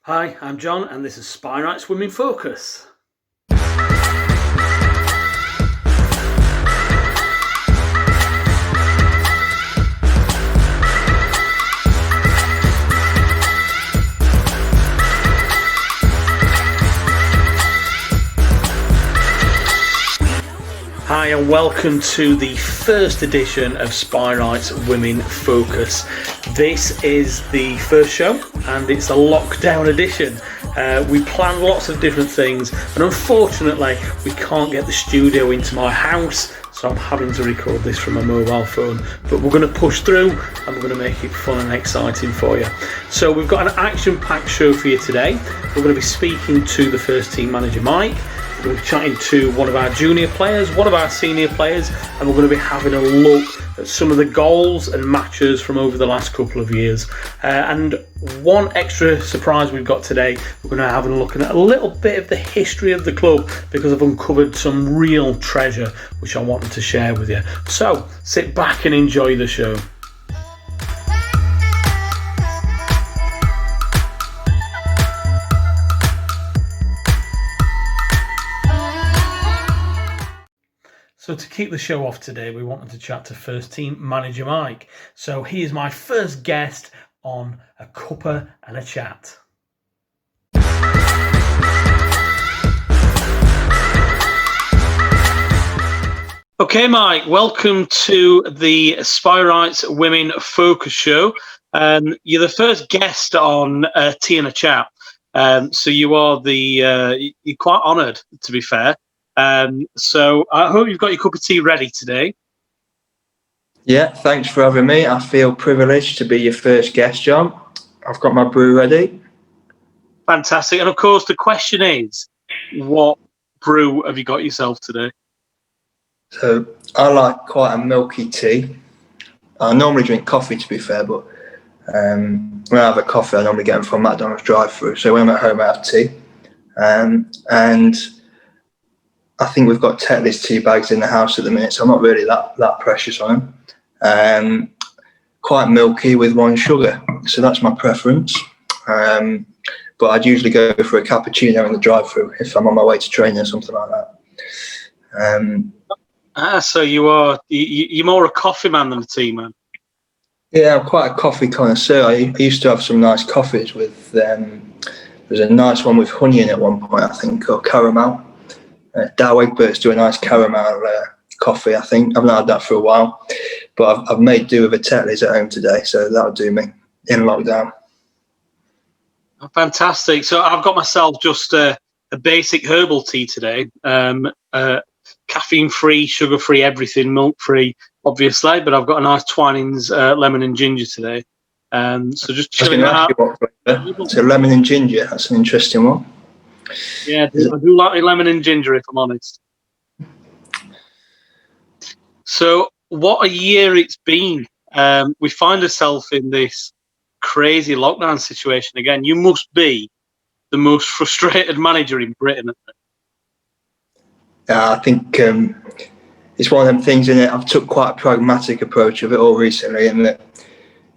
Hi, I'm John, and this is Spireites Women Focus. Hi and welcome to the first edition of Spireites Women Focus. This is the first show and it's a lockdown edition. We planned lots of different things and unfortunately we can't get the studio into my house, so I'm having to record this from a mobile phone, but we're going to push through and we're going to make it fun and exciting for you. So we've got an action-packed show for you today. We're going to be speaking to the first team manager Mike. We're going to be chatting to one of our junior players, one of our senior players, and we're going to be having a look at some of the goals and matches from over the last couple of years. And one extra surprise we've got today, we're going to have a look at a little bit of the history of the club because I've uncovered some real treasure which I wanted to share with you. So sit back and enjoy the show. So to kick the show off today, we wanted to chat to first team manager Mike. So he is my first guest on a cuppa and a chat. Okay, Mike, welcome to the Spireites Women Focus show. You're the first guest on Tea and a Chat. So you are you're quite honoured, to be fair. So I hope you've got your cup of tea ready today. Yeah, thanks for having me. I feel privileged to be your first guest, John. I've got my brew ready. Fantastic. And of course, the question is, what brew have you got yourself today? So I like quite a milky tea. I normally drink coffee, to be fair, but when I have a coffee, I normally get them from McDonald's drive-thru. So when I'm at home, I have tea. And I think we've got Tetley's tea bags in the house at the minute, so I'm not really that precious on them. Quite milky with one sugar, so that's my preference. But I'd usually go for a cappuccino in the drive-thru if I'm on my way to training or something like that. So you're more a coffee man than a tea man? Yeah, I'm quite a coffee connoisseur. I used to have some nice coffees with, there's a nice one with honey in it at one point, I think, or caramel. Dow Egberts do a nice caramel coffee, I think. I've not had that for a while, but I've made do with a Tetley's at home today, so that'll do me in lockdown. Oh, fantastic. So I've got myself just a basic herbal tea today. Caffeine-free, sugar-free, everything, milk-free, obviously, but I've got a nice Twinings lemon and ginger today. So just chilling out. So lemon and ginger, that's an interesting one. Yeah, I do like lemon and ginger, if I'm honest. So what a year it's been. We find ourselves in this crazy lockdown situation again. You must be the most frustrated manager in Britain. I think it's one of them things, isn't it? I've took quite a pragmatic approach of it all recently, in that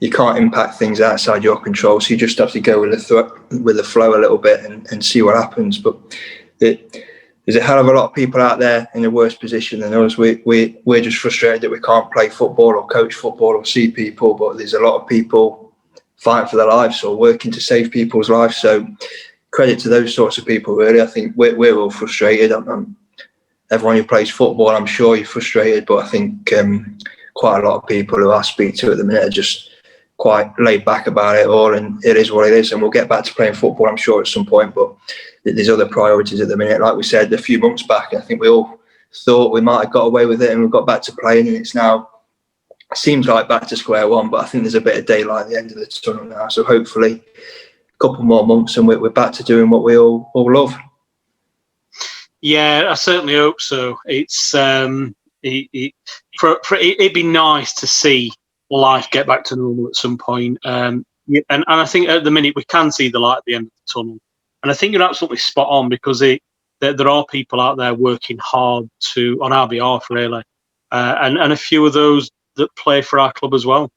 you can't impact things outside your control, so you just have to go with the flow a little bit and see what happens. But there's a hell of a lot of people out there in a worse position than us. We're just frustrated that we can't play football or coach football or see people, but there's a lot of people fighting for their lives or working to save people's lives. So credit to those sorts of people, really. I think we're all frustrated. Everyone who plays football, I'm sure you're frustrated, but I think quite a lot of people who I speak to at the minute are just quite laid back about it all, and it is what it is, and we'll get back to playing football, I'm sure, at some point, but there's other priorities at the minute. Like we said a few months back, I think we all thought we might have got away with it and we've got back to playing, and it's now seems like back to square one, but I think there's a bit of daylight at the end of the tunnel now, so hopefully a couple more months and we're back to doing what we all love. Yeah, I certainly hope so. It's it'd be nice to see life get back to normal at some point. And I think at the minute we can see the light at the end of the tunnel. And I think you're absolutely spot on, because there are people out there working hard on our behalf, really, and a few of those that play for our club as well.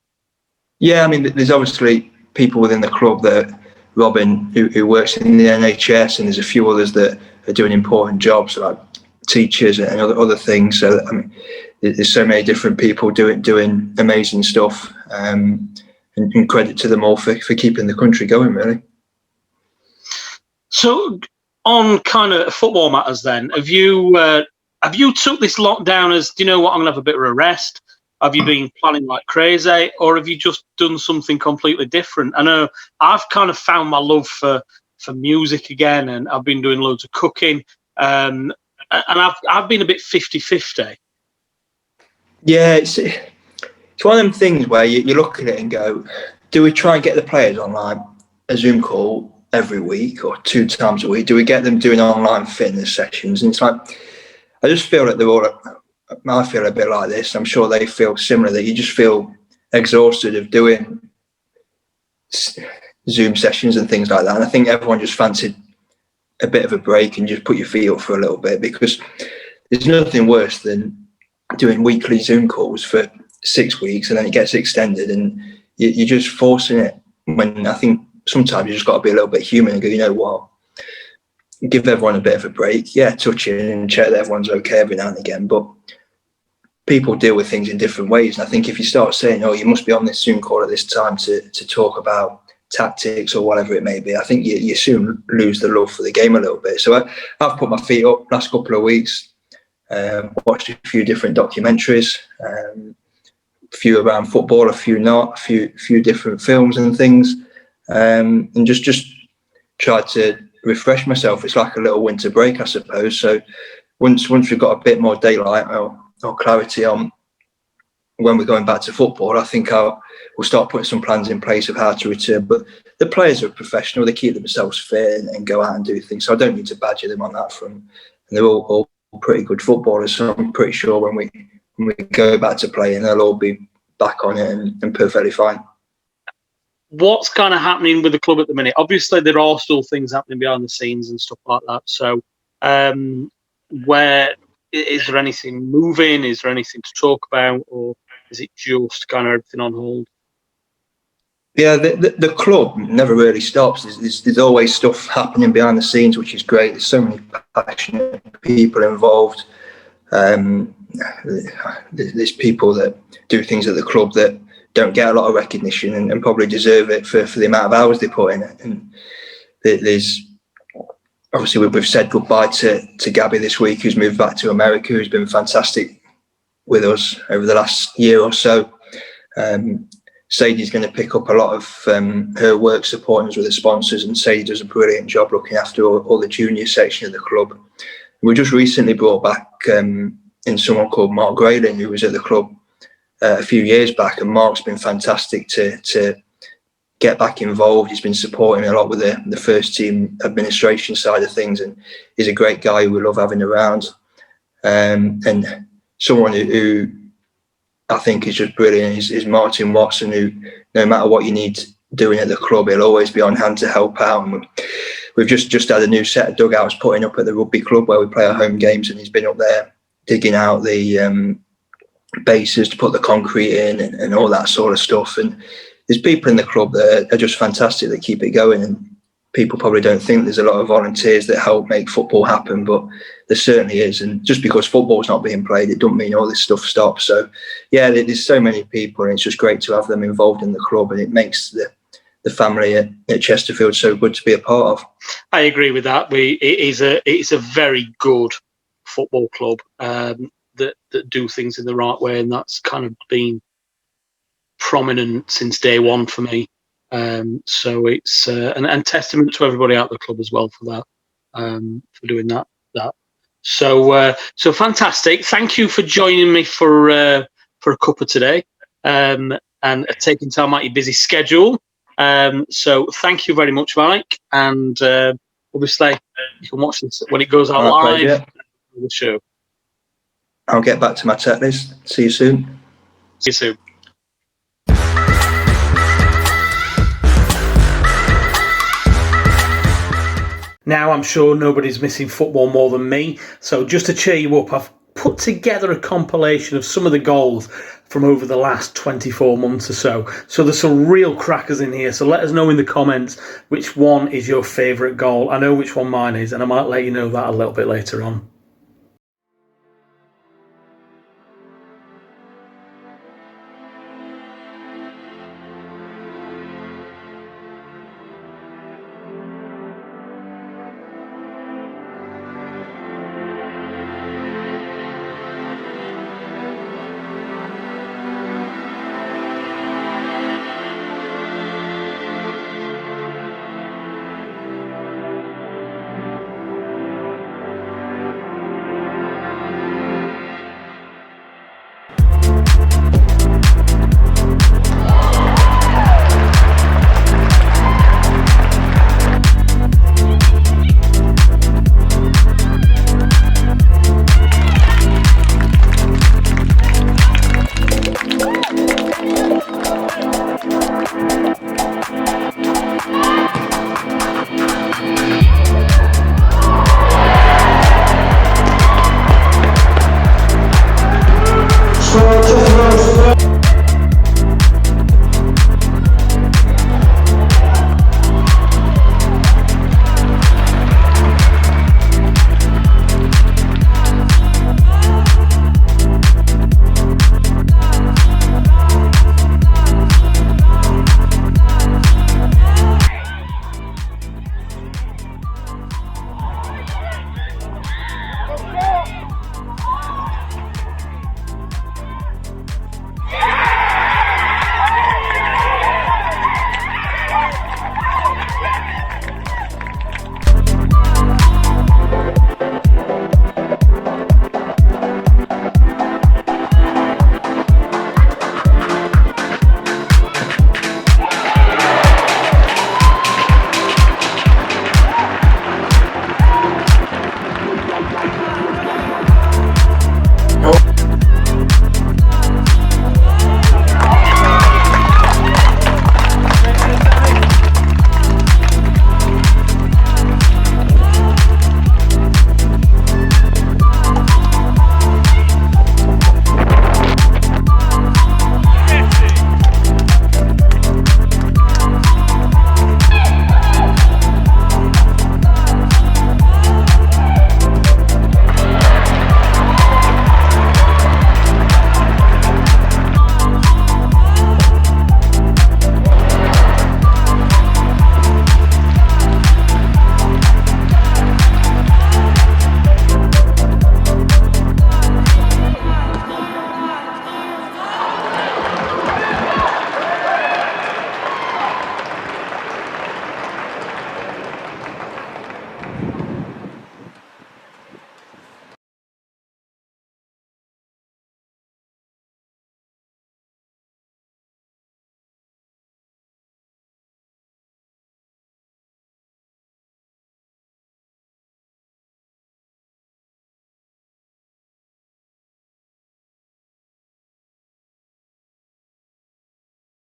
Yeah, I mean, there's obviously people within the club that Robin, who works in the NHS, and there's a few others that are doing important jobs like teachers and other things. So I mean, there's so many different people doing amazing stuff, and credit to them all for keeping the country going, really. So on kind of football matters then, have you took this lockdown as, do you know what, I'm going to have a bit of a rest? Have you been planning like crazy, or have you just done something completely different? I know I've kind of found my love for music again, and I've been doing loads of cooking, and I've been a bit 50-50. Yeah, it's one of them things where you look at it and go, do we try and get the players on like a Zoom call every week or 2 times a week? Do we get them doing online fitness sessions? And it's like, I just feel that they're all, I feel a bit like this. I'm sure they feel similar, that you just feel exhausted of doing Zoom sessions and things like that. And I think everyone just fancied a bit of a break and just put your feet up for a little bit, because there's nothing worse than doing weekly Zoom calls for 6 weeks and then it gets extended, and you're just forcing it, when I think sometimes you just got to be a little bit human and go, you know what, give everyone a bit of a break. Yeah, touch in and check that everyone's okay every now and again, but people deal with things in different ways. And I think if you start saying, oh, you must be on this Zoom call at this time to talk about tactics or whatever it may be, I think you soon lose the love for the game a little bit. So I've put my feet up last couple of weeks, watched a few different documentaries, a few around football, a few not, a few different films and things, and just tried to refresh myself. It's like a little winter break, I suppose. So once we've got a bit more daylight or clarity on when we're going back to football, I think we'll start putting some plans in place of how to return. But the players are professional; they keep themselves fit and go out and do things. So I don't need to badger them on that front. And they're all pretty good footballers. So I'm pretty sure when we go back to playing, they'll all be back on it and perfectly fine. What's kind of happening with the club at the minute? Obviously, there are still things happening behind the scenes and stuff like that. So, where is there anything moving? Is there anything to talk about, or is it just kind of everything on hold? Yeah, the club never really stops. There's always stuff happening behind the scenes, which is great. There's so many passionate people involved. There's people that do things at the club that don't get a lot of recognition and probably deserve it for the amount of hours they put in it. And there's obviously we've said goodbye to Gabby this week, who's moved back to America, who's been fantastic with us over the last year or so. Sadie's going to pick up a lot of her work supporting us with the sponsors, and Sadie does a brilliant job looking after all the junior section of the club. We just recently brought back in someone called Mark Grayling, who was at the club a few years back, and Mark's been fantastic to get back involved. He's been supporting a lot with the first team administration side of things, and he's a great guy who we love having around, and someone who I think is just brilliant is Martin Watson, who no matter what you need doing at the club, he'll always be on hand to help out. And we've just had a new set of dugouts putting up at the rugby club where we play our home games, and he's been up there digging out the bases to put the concrete in and all that sort of stuff. And there's people in the club that are just fantastic, that keep it going, and people probably don't think there's a lot of volunteers that help make football happen, but there certainly is. And just because football's not being played, it doesn't mean all this stuff stops. So yeah, there's so many people, and it's just great to have them involved in the club, and it makes the family at Chesterfield so good to be a part of. I agree with that. It's a very good football club that do things in the right way, and that's kind of been prominent since day one for me. So it's and testament to everybody out the club as well for that, for doing that. So fantastic. Thank you for joining me for a cuppa today, and taking time out your busy schedule. So thank you very much, Mike. And obviously you can watch this when it goes out live. The show. I'll get back to my tech list. See you soon. See you soon. Now, I'm sure nobody's missing football more than me. So just to cheer you up, I've put together a compilation of some of the goals from over the last 24 months or so. So there's some real crackers in here. So let us know in the comments which one is your favourite goal. I know which one mine is, and I might let you know that a little bit later on.